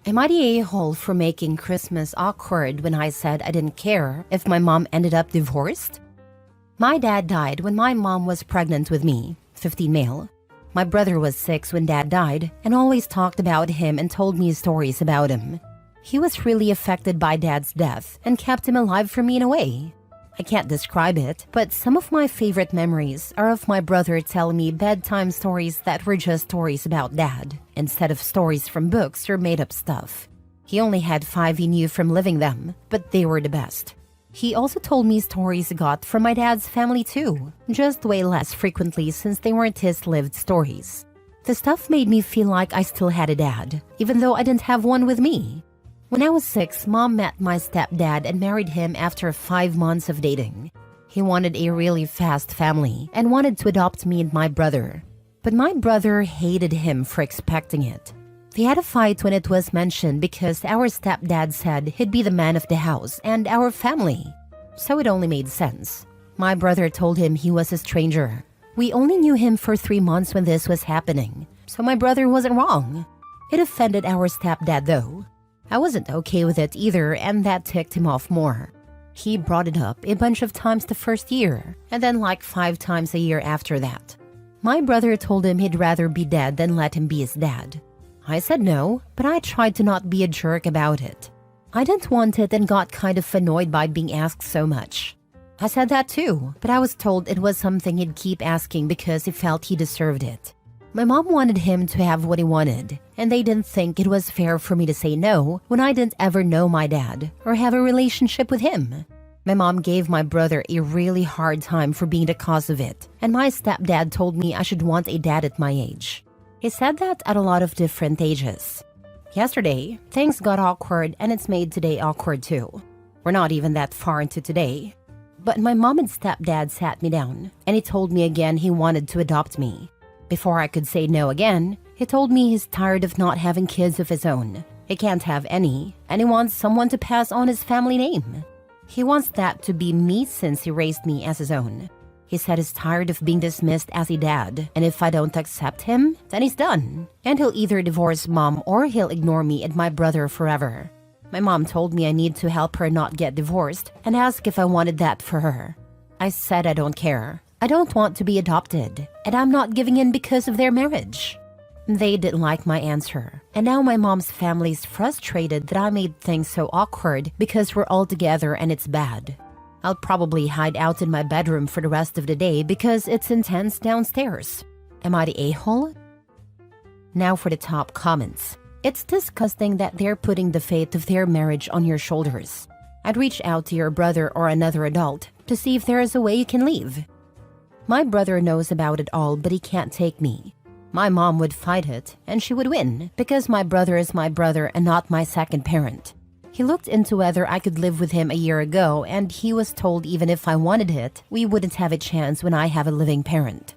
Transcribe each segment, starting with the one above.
Am I the a-hole for making Christmas awkward when I said I didn't care if my mom ended up divorced? My dad died when my mom was pregnant with me, 15 male. My brother was 6 when dad died and always talked about him and told me stories about him. He was really affected by dad's death and kept him alive for me in a way. I can't describe it, but some of my favorite memories are of my brother telling me bedtime stories that were just stories about dad, instead of stories from books or made-up stuff. He only had 5 he knew from living them, but they were the best. He also told me stories he got from my dad's family too, just way less frequently since they weren't his lived stories. The stuff made me feel like I still had a dad, even though I didn't have one with me. When I was 6, Mom met my stepdad and married him after 5 months of dating. He wanted a really fast family and wanted to adopt me and my brother. But my brother hated him for expecting it. They had a fight when it was mentioned because our stepdad said he'd be the man of the house and our family. So it only made sense. My brother told him he was a stranger. We only knew him for 3 months when this was happening, so my brother wasn't wrong. It offended our stepdad though. I wasn't okay with it either, and that ticked him off more. He brought it up a bunch of times the first year, and then like 5 times a year after that. My brother told him he'd rather be dead than let him be his dad. I said no, but I tried to not be a jerk about it. I didn't want it and got kind of annoyed by being asked so much. I said that too, but I was told it was something he'd keep asking because he felt he deserved it. My mom wanted him to have what he wanted, and they didn't think it was fair for me to say no when I didn't ever know my dad or have a relationship with him. My mom gave my brother a really hard time for being the cause of it, and my stepdad told me I should want a dad at my age. He said that at a lot of different ages. Yesterday, things got awkward and it's made today awkward too. We're not even that far into today. But my mom and stepdad sat me down, and he told me again he wanted to adopt me. Before I could say no again, he told me he's tired of not having kids of his own. He can't have any, and he wants someone to pass on his family name. He wants that to be me since he raised me as his own. He said he's tired of being dismissed as a dad, and if I don't accept him, then he's done. And he'll either divorce mom or he'll ignore me and my brother forever. My mom told me I need to help her not get divorced and asked if I wanted that for her. I said I don't care. I don't want to be adopted, and I'm not giving in because of their marriage. They didn't like my answer, and now my mom's family's frustrated that I made things so awkward because we're all together and it's bad. I'll probably hide out in my bedroom for the rest of the day because it's intense downstairs. Am I the a-hole? Now for the top comments. It's disgusting that they're putting the fate of their marriage on your shoulders. I'd reach out to your brother or another adult to see if there is a way you can leave. My brother knows about it all, but he can't take me. My mom would fight it, and she would win because my brother is my brother and not my second parent. He looked into whether I could live with him a year ago, and he was told even if I wanted it, we wouldn't have a chance when I have a living parent.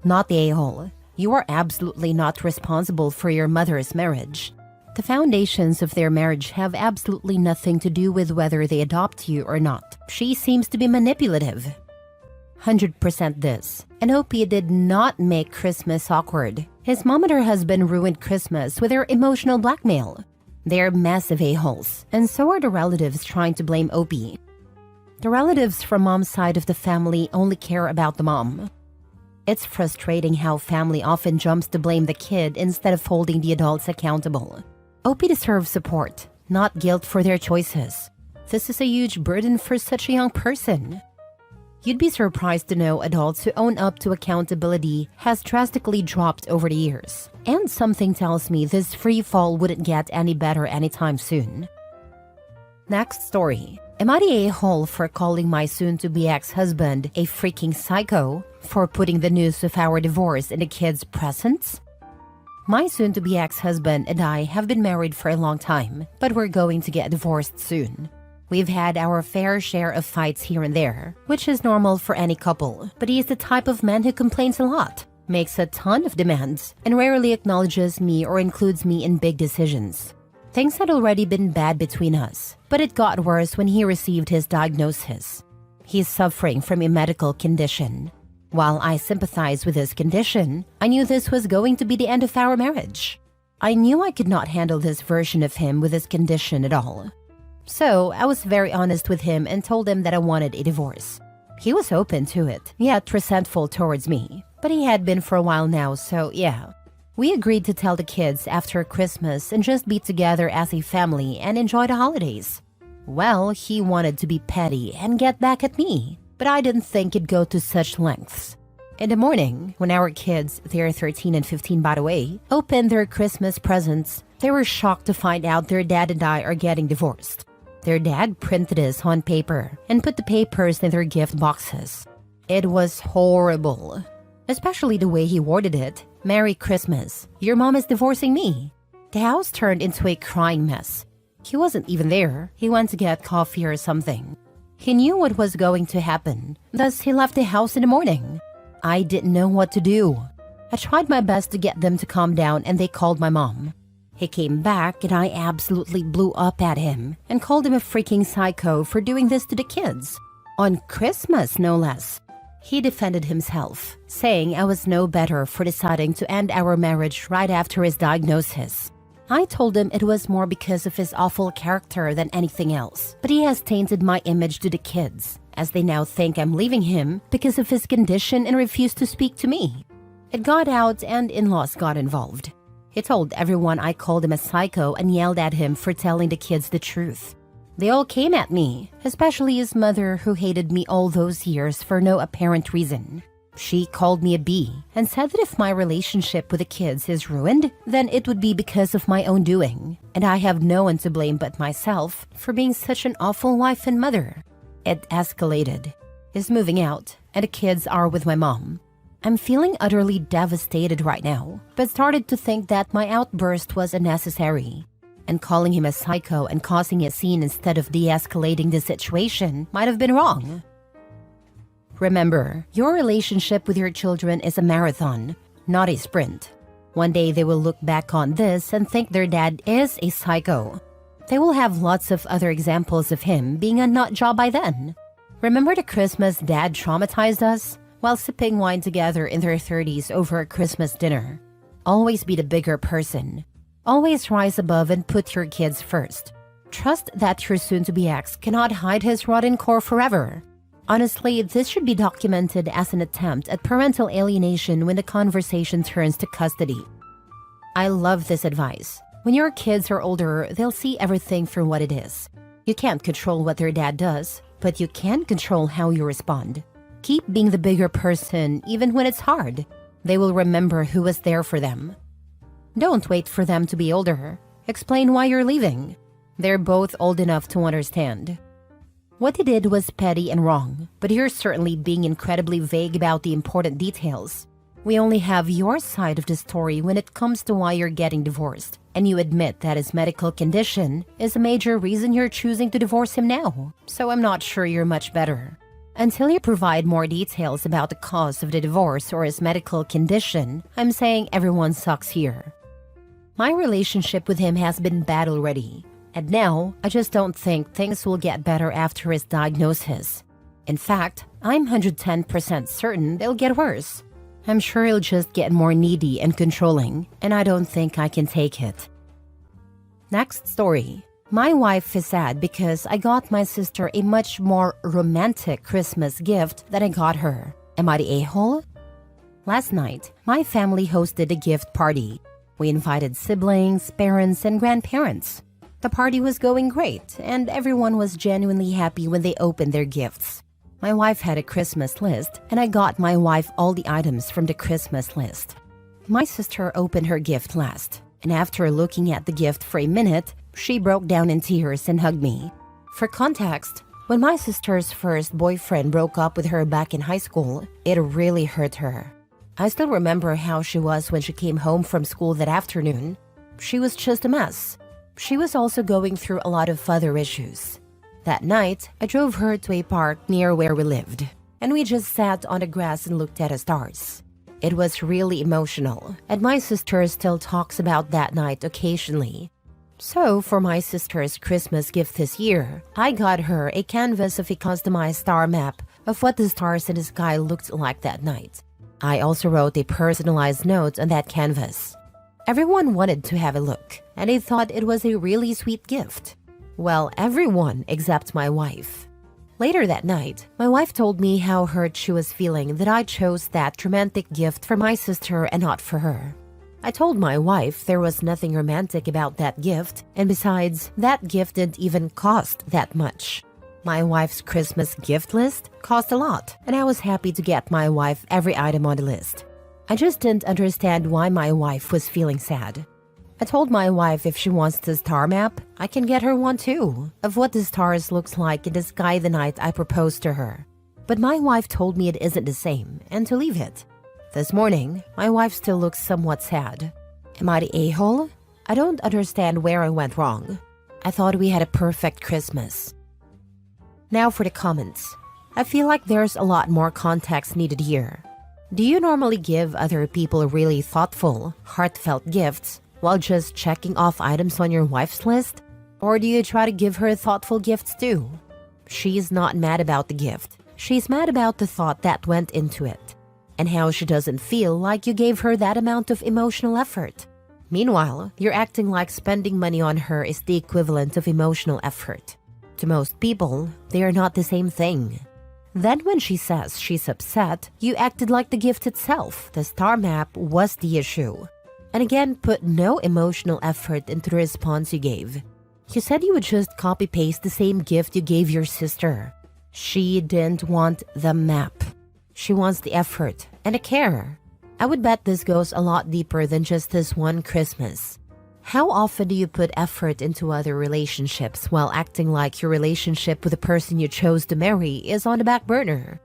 Not the a-hole. You are absolutely not responsible for your mother's marriage. The foundations of their marriage have absolutely nothing to do with whether they adopt you or not. She seems to be manipulative. 100% this. And Opie did not make Christmas awkward. His mom and her husband ruined Christmas with their emotional blackmail. They're massive a-holes, and so are the relatives trying to blame Opie. The relatives from mom's side of the family only care about the mom. It's frustrating how family often jumps to blame the kid instead of holding the adults accountable. Opie deserves support, not guilt for their choices. This is a huge burden for such a young person. You'd be surprised to know adults who own up to accountability has drastically dropped over the years. And something tells me this free fall wouldn't get any better anytime soon. Next story. Am I the a-hole for calling my soon-to-be ex-husband a freaking psycho for putting the news of our divorce in the kids' presents? My soon-to-be ex-husband and I have been married for a long time, but we're going to get divorced soon. We've had our fair share of fights here and there, which is normal for any couple, but he is the type of man who complains a lot, makes a ton of demands, and rarely acknowledges me or includes me in big decisions. Things had already been bad between us, but it got worse when he received his diagnosis. He is suffering from a medical condition. While I sympathize with his condition, I knew this was going to be the end of our marriage. I knew I could not handle this version of him with his condition at all. So I was very honest with him and told him that I wanted a divorce. He was open to it, yet resentful towards me. But he had been for a while now, so yeah. We agreed to tell the kids after Christmas and just be together as a family and enjoy the holidays. Well, he wanted to be petty and get back at me, but I didn't think it'd go to such lengths. In the morning, when our kids, they're 13 and 15 by the way, opened their Christmas presents, they were shocked to find out their dad and I are getting divorced. Their dad printed this on paper and put the papers in their gift boxes. It was horrible. Especially the way he worded it. Merry Christmas. Your mom is divorcing me. The house turned into a crying mess. He wasn't even there. He went to get coffee or something. He knew what was going to happen. Thus, he left the house in the morning. I didn't know what to do. I tried my best to get them to calm down and they called my mom. He came back and I absolutely blew up at him and called him a freaking psycho for doing this to the kids. On Christmas, no less. He defended himself, saying I was no better for deciding to end our marriage right after his diagnosis. I told him it was more because of his awful character than anything else, but he has tainted my image to the kids, as they now think I'm leaving him because of his condition and refuse to speak to me. It got out and in-laws got involved. He told everyone I called him a psycho and yelled at him for telling the kids the truth. They all came at me, especially his mother who hated me all those years for no apparent reason. She called me a bee and said that if my relationship with the kids is ruined, then it would be because of my own doing, and I have no one to blame but myself for being such an awful wife and mother. It escalated. He's moving out, and the kids are with my mom. I'm feeling utterly devastated right now, but started to think that my outburst was unnecessary. And calling him a psycho and causing a scene instead of de-escalating the situation might have been wrong. Remember, your relationship with your children is a marathon, not a sprint. One day they will look back on this and think their dad is a psycho. They will have lots of other examples of him being a nut job by then. Remember the Christmas dad traumatized us? While sipping wine together in their 30s over a Christmas dinner. Always be the bigger person. Always rise above and put your kids first. Trust that your soon-to-be ex cannot hide his rotten core forever. Honestly, this should be documented as an attempt at parental alienation when the conversation turns to custody. I love this advice. When your kids are older, they'll see everything for what it is. You can't control what their dad does, but you can control how you respond. Keep being the bigger person even when it's hard. They will remember who was there for them. Don't wait for them to be older. Explain why you're leaving. They're both old enough to understand. What he did was petty and wrong, but you're certainly being incredibly vague about the important details. We only have your side of the story when it comes to why you're getting divorced, and you admit that his medical condition is a major reason you're choosing to divorce him now, so I'm not sure you're much better. Until you provide more details about the cause of the divorce or his medical condition, I'm saying everyone sucks here. My relationship with him has been bad already, and now I just don't think things will get better after his diagnosis. In fact, I'm 110% certain they'll get worse. I'm sure he'll just get more needy and controlling, and I don't think I can take it. Next story. My wife is sad because I got my sister a much more romantic Christmas gift than I got her. Am I the a-hole? Last night, my family hosted a gift party. We invited siblings, parents, and grandparents. The party was going great, and everyone was genuinely happy when they opened their gifts. My wife had a Christmas list, and I got my wife all the items from the Christmas list. My sister opened her gift last, and after looking at the gift for a minute, she broke down in tears and hugged me. For context, when my sister's first boyfriend broke up with her back in high school, it really hurt her. I still remember how she was when she came home from school that afternoon. She was just a mess. She was also going through a lot of other issues. That night, I drove her to a park near where we lived, and we just sat on the grass and looked at the stars. It was really emotional, and my sister still talks about that night occasionally. So, for my sister's Christmas gift this year, I got her a canvas of a customized star map of what the stars in the sky looked like that night. I also wrote a personalized note on that canvas. Everyone wanted to have a look, and they thought it was a really sweet gift. Well, everyone except my wife. Later that night, my wife told me how hurt she was feeling that I chose that romantic gift for my sister and not for her. I told my wife there was nothing romantic about that gift, and besides, that gift didn't even cost that much. My wife's Christmas gift list cost a lot, and I was happy to get my wife every item on the list. I just didn't understand why my wife was feeling sad. I told my wife if she wants the star map, I can get her one too, of what the stars looks like in the sky the night I proposed to her. But my wife told me it isn't the same, and to leave it. This morning, my wife still looks somewhat sad. Am I the a-hole? I don't understand where I went wrong. I thought we had a perfect Christmas. Now for the comments. I feel like there's a lot more context needed here. Do you normally give other people really thoughtful, heartfelt gifts while just checking off items on your wife's list? Or do you try to give her thoughtful gifts too? She's not mad about the gift. She's mad about the thought that went into it, and how she doesn't feel like you gave her that amount of emotional effort. Meanwhile, you're acting like spending money on her is the equivalent of emotional effort. To most people, they are not the same thing. Then when she says she's upset, you acted like the gift itself, the star map, was the issue. And again, put no emotional effort into the response you gave. You said you would just copy-paste the same gift you gave your sister. She didn't want the map. She wants the effort and the care. I would bet this goes a lot deeper than just this one Christmas. How often do you put effort into other relationships while acting like your relationship with the person you chose to marry is on the back burner?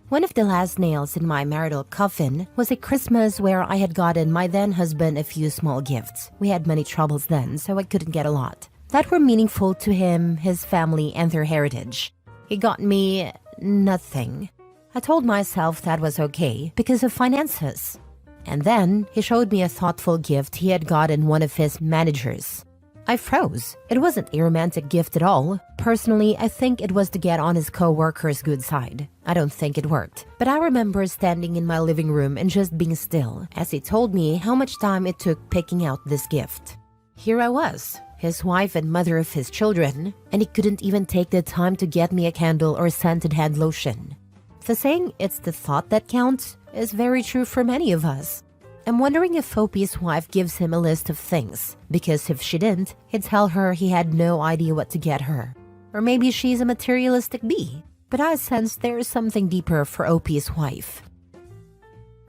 One of the last nails in my marital coffin was a Christmas where I had gotten my then husband a few small gifts. We had many troubles then, so I couldn't get a lot, that were meaningful to him, his family, and their heritage. He got me nothing. I told myself that was okay because of finances. And then he showed me a thoughtful gift he had gotten one of his managers. I froze. It wasn't a romantic gift at all. Personally, I think it was to get on his co-worker's good side. I don't think it worked. But I remember standing in my living room and just being still as he told me how much time it took picking out this gift. Here I was, his wife and mother of his children, and he couldn't even take the time to get me a candle or scented hand lotion. The saying, "it's the thought that counts," is very true for many of us. I'm wondering if Opie's wife gives him a list of things, because if she didn't, he'd tell her he had no idea what to get her. Or maybe she's a materialistic bee, but I sense there's something deeper for Opie's wife.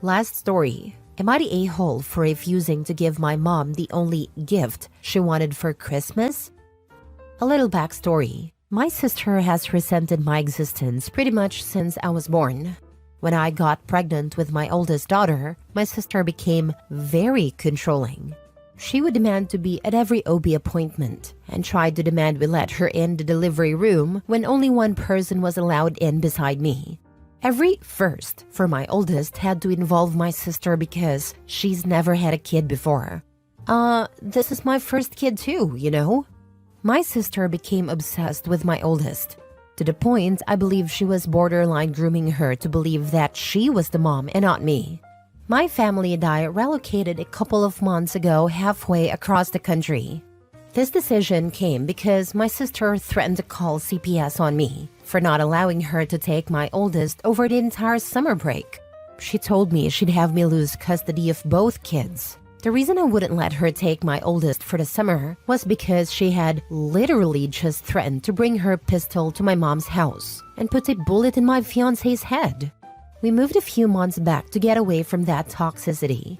Last story. Am I the a-hole for refusing to give my mom the only gift she wanted for Christmas? A little backstory. My sister has resented my existence pretty much since I was born. When I got pregnant with my oldest daughter, my sister became very controlling. She would demand to be at every OB appointment and tried to demand we let her in the delivery room when only one person was allowed in beside me. Every first for my oldest had to involve my sister because she's never had a kid before. This is my first kid too, you know? My sister became obsessed with my oldest, to the point I believe she was borderline grooming her to believe that she was the mom and not me. My family and I relocated a couple of months ago halfway across the country. This decision came because my sister threatened to call CPS on me for not allowing her to take my oldest over the entire summer break. She told me she'd have me lose custody of both kids. The reason I wouldn't let her take my oldest for the summer was because she had literally just threatened to bring her pistol to my mom's house and put a bullet in my fiancé's head. We moved a few months back to get away from that toxicity.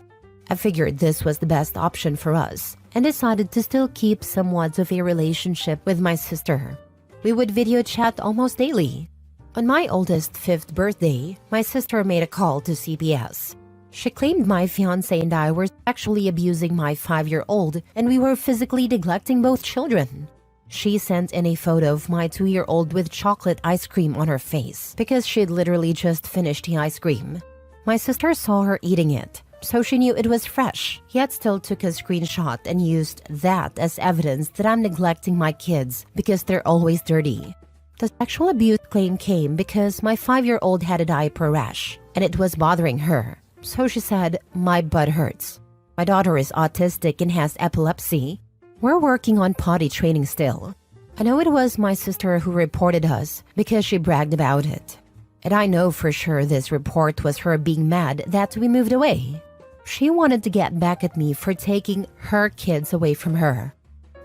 I figured this was the best option for us and decided to still keep somewhat of a relationship with my sister. We would video chat almost daily. On my oldest 5th birthday, my sister made a call to CPS. She claimed my fiancé and I were sexually abusing my 5-year-old and we were physically neglecting both children. She sent in a photo of my 2-year-old with chocolate ice cream on her face because she'd literally just finished the ice cream. My sister saw her eating it, so she knew it was fresh, yet still took a screenshot and used that as evidence that I'm neglecting my kids because they're always dirty. The sexual abuse claim came because my 5-year-old had a diaper rash and it was bothering her. So she said, "My butt hurts." My daughter is autistic and has epilepsy. We're working on potty training still. I know it was my sister who reported us because she bragged about it. And I know for sure this report was her being mad that we moved away. She wanted to get back at me for taking her kids away from her.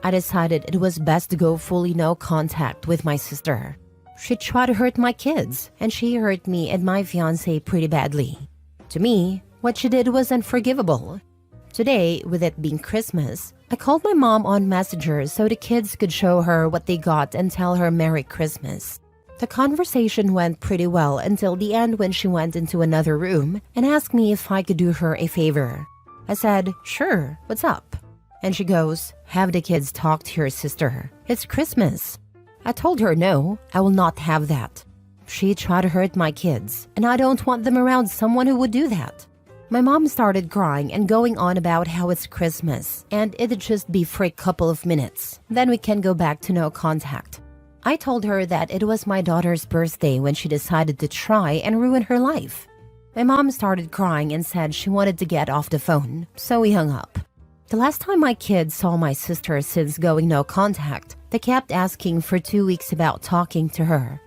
I decided it was best to go fully no contact with my sister. She tried to hurt my kids, and she hurt me and my fiancé pretty badly. To me, what she did was unforgivable. Today, with it being Christmas, I called my mom on Messenger so the kids could show her what they got and tell her Merry Christmas. The conversation went pretty well until the end when she went into another room and asked me if I could do her a favor. I said, "Sure, what's up?" And she goes, "Have the kids talk to your sister. It's Christmas." I told her no, I will not have that. She tried to hurt my kids, and I don't want them around someone who would do that. My mom started crying and going on about how it's Christmas, and it'd just be for a couple of minutes. Then we can go back to no contact. I told her that it was my daughter's birthday when she decided to try and ruin her life. My mom started crying and said she wanted to get off the phone, so we hung up. The last time my kids saw my sister since going no contact, they kept asking for 2 weeks about talking to her.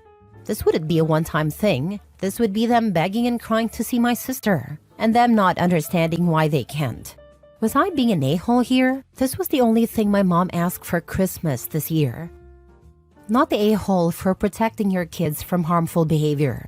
This wouldn't be a one-time thing. This would be them begging and crying to see my sister, and them not understanding why they can't. Was I being an a-hole here? This was the only thing my mom asked for Christmas this year. Not the a-hole for protecting your kids from harmful behavior.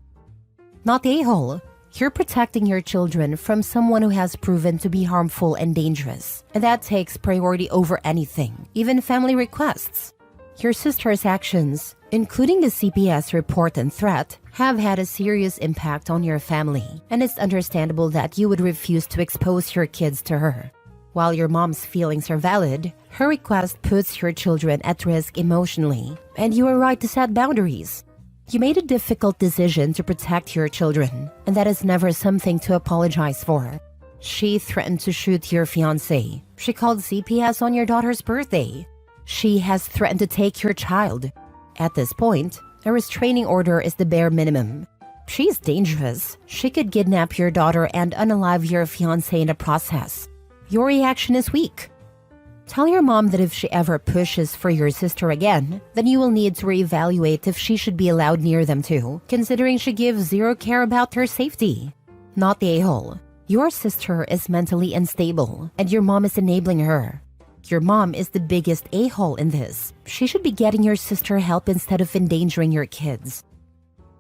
Not the a-hole. You're protecting your children from someone who has proven to be harmful and dangerous, and that takes priority over anything, even family requests. Your sister's actions, including the CPS report and threat, have had a serious impact on your family, and it's understandable that you would refuse to expose your kids to her. While your mom's feelings are valid, her request puts your children at risk emotionally, and you are right to set boundaries. You made a difficult decision to protect your children, and that is never something to apologize for. She threatened to shoot your fiancé. She called CPS on your daughter's birthday. She has threatened to take your child. At this point, a restraining order is the bare minimum. She's dangerous. She could kidnap your daughter and unalive your fiancé in the process. Your reaction is weak. Tell your mom that if she ever pushes for your sister again, then you will need to reevaluate if she should be allowed near them too, considering she gives zero care about her safety. Not the a-hole. Your sister is mentally unstable, and your mom is enabling her. Your mom is the biggest a-hole in this. She should be getting your sister help instead of endangering your kids.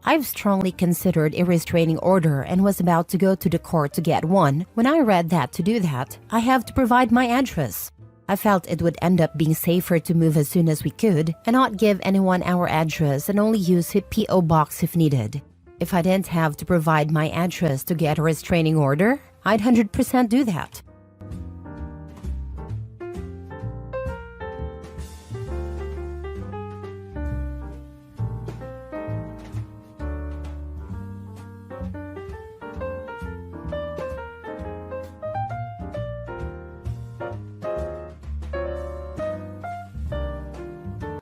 I've strongly considered a restraining order and was about to go to the court to get one. When I read that to do that, I have to provide my address. I felt it would end up being safer to move as soon as we could and not give anyone our address and only use a P.O. box if needed. If I didn't have to provide my address to get a restraining order, I'd 100% do that.